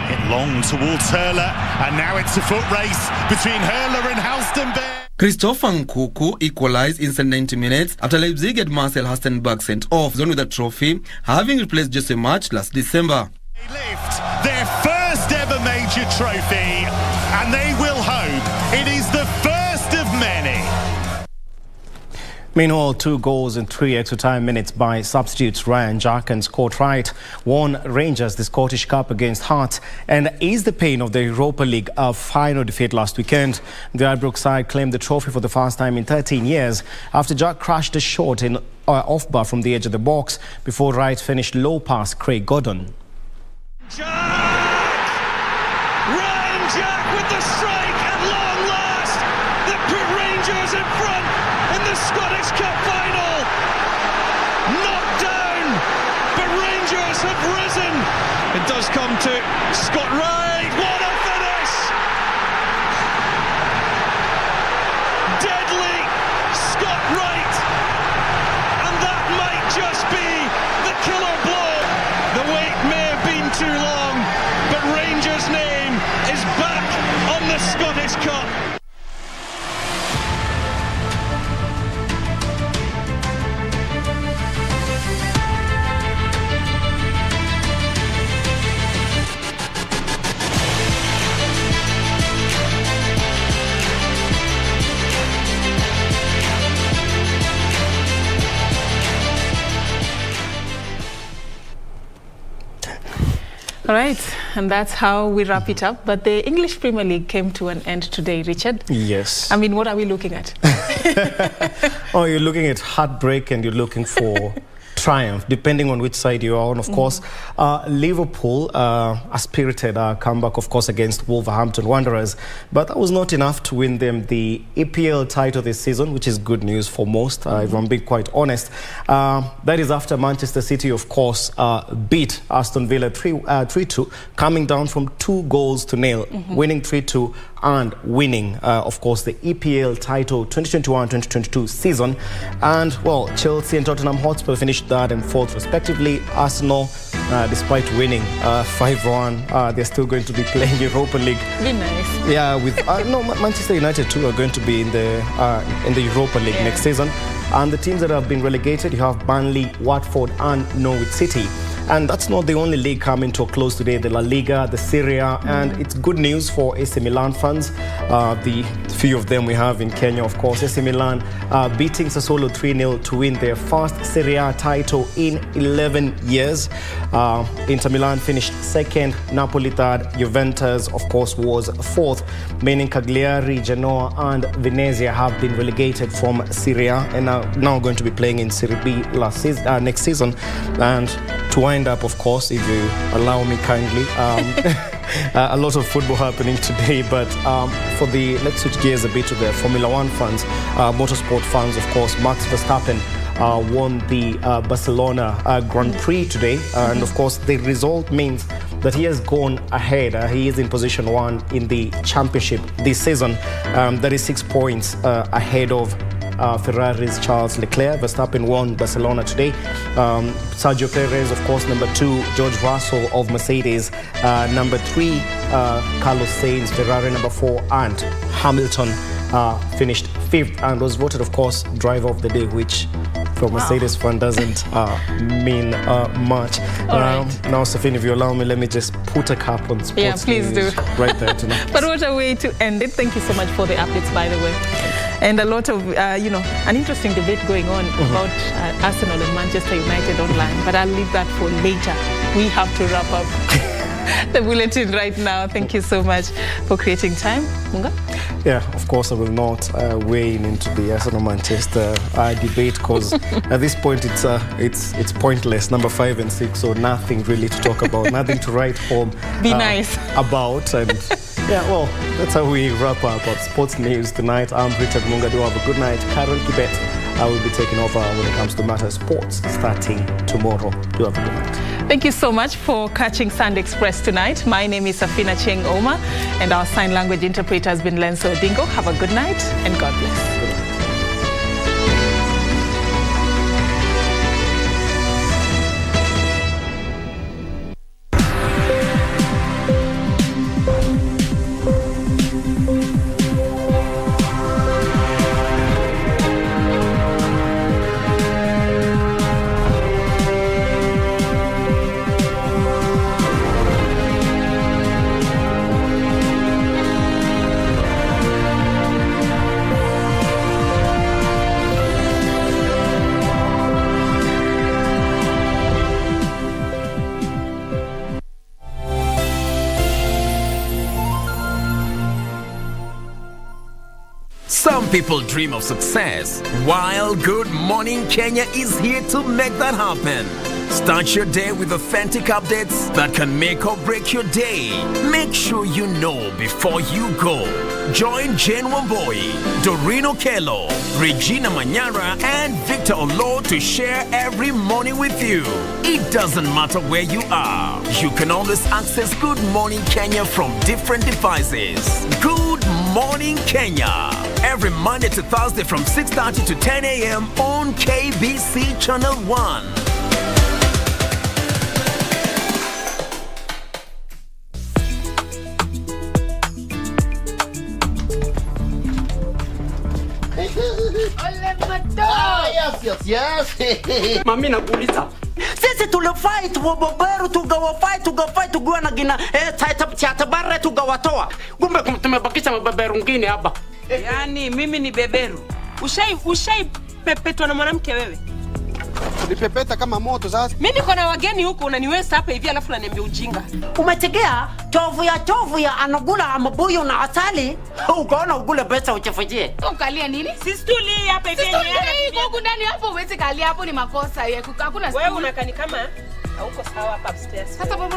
Hit long towards Hurler, and now it's a foot race between Hurler and Halstenberg.
Christopher Nkuku equalized in 70 minutes after Leipzig had Marcel Halstenberg sent off zone with a trophy, having replaced Jesse Marsch last December.
They lift their first ever major trophy, and they will hope it is the first of many.
Meanwhile, 2 goals in 3 extra time minutes by substitutes Ryan Jack and Scott Wright won Rangers the Scottish Cup against Hearts and eased the pain of the Europa League final defeat last weekend. The Ibrox side claimed the trophy for the first time in 13 years after Jack crashed a shot in off bar from the edge of the box before Wright finished low past Craig Gordon.
Ryan Jack with the strike at long last that put Rangers in front in the Scottish Cup final. Knocked down, but Rangers have risen. It does come to Scott Wright. What a finish! Deadly Scott Wright, and that might just be the killer blow. The wait may have been too long, but Rangers' name is back on the Scottish Cup.
All right, and that's how we wrap it up. But the English Premier League came to an end today, Richard.
Yes.
I mean, what are we looking at?
Oh, you're looking at heartbreak and you're looking for triumph, depending on which side you are on. Of course, Liverpool, a spirited comeback, of course, against Wolverhampton Wanderers. But that was not enough to win them the EPL title this season, which is good news for most, if I'm being quite honest. That is after Manchester City, of course, beat Aston Villa 3-2, coming down from 2-0, winning 3-2 and winning, of course, the EPL title 2021-2022 season. And, well, Chelsea and Tottenham Hotspur finished third and fourth, respectively. Arsenal, despite winning 5-1, they're still going to be playing Europa League.
Be nice.
Yeah, with no, Manchester United too are going to be in the Europa League next season. And the teams that have been relegated, you have Burnley, Watford, and Norwich City. And that's not the only league coming to a close today. The La Liga, the Serie A, and it's good news for AC Milan fans. The few of them we have in Kenya, of course. AC Milan beating Sassuolo 3-0 to win their first Serie A title in 11 years. Inter Milan finished second, Napoli third, Juventus, of course, was fourth, meaning Cagliari, Genoa, and Venezia have been relegated from Serie A and are now going to be playing in Serie B next season. And to wind up, of course, if you allow me kindly, a lot of football happening today, but let's switch gears a bit to the Formula One fans, motorsport fans, of course. Max Verstappen won the Barcelona Grand Prix today, and of course the result means that he has gone ahead. He is in position 1 in the championship this season. That is 6 points ahead of Ferrari's Charles Leclerc. Verstappen won Barcelona today. Sergio Perez, of course, number 2. George Russell of Mercedes, number 3. Carlos Sainz, Ferrari, number 4. And Hamilton finished 5th and was voted, of course, driver of the day, which for Mercedes fan doesn't mean much. Now, Serfine, if you allow me, let me just put a cap on sports.
Yeah, please
news
do.
Right there tonight.
But what a way to end it. Thank you so much for the updates, by the way. And a lot of, an interesting debate going on about Arsenal and Manchester United online. But I'll leave that for later. We have to wrap up the bulletin right now. Thank you so much for creating time. Munga?
Yeah, of course, I will not weigh in into the Arsenal-Manchester debate because at this point it's pointless. Number 5 and 6, so nothing really to talk about, nothing to write home.
Be nice
about. And yeah, well, that's how we wrap up our sports news tonight. I'm Richard Munga. Do have a good night. Karen Kibet, I will be taking over when it comes to Matter Sports starting tomorrow. Do have a good night.
Thank you so much for catching Sunday Express tonight. My name is Serfine Achieng Oma, and our sign language interpreter has been Lenso Odingo. Have a good night, and God bless. Good night.
Some people dream of success, while Good Morning Kenya is here to make that happen. Start your day with authentic updates that can make or break your day. Make sure you know before you go. Join Jane Wamboi, Doreen Okello, Regina Manyara, and Victor Olo to share every morning with you. It doesn't matter where you are. You can always access Good Morning Kenya from different devices. Good Morning Kenya. Every Monday to Thursday from 6:30 to 10 a.m. on KBC Channel 1.
Yes. Mami nakuuliza. Sisi tulifight waboberu tugawa na gina tatabare tugawatoa. Kumbe tumebakisha mabeberu ngine hapa.
Yaani mimi ni beberu. Ushai pepetwa na mwanamke wewe? Nipepeta kama moto sasa.
Mimi niko na wageni huko unaniweza hapa hivi alafu unaniambia ujinga.
Umetegea tovu ya anagula mabuyu na asali. Ukaona ugule pesa uchefujie.
Ukalia nini? Sistuli hapa hivi. Sistuli huko ndani hapo uweze kalia hapo ni makosa. Hakuna. Wewe unakani kama hauko sawa hapa upstairs. Sasa baba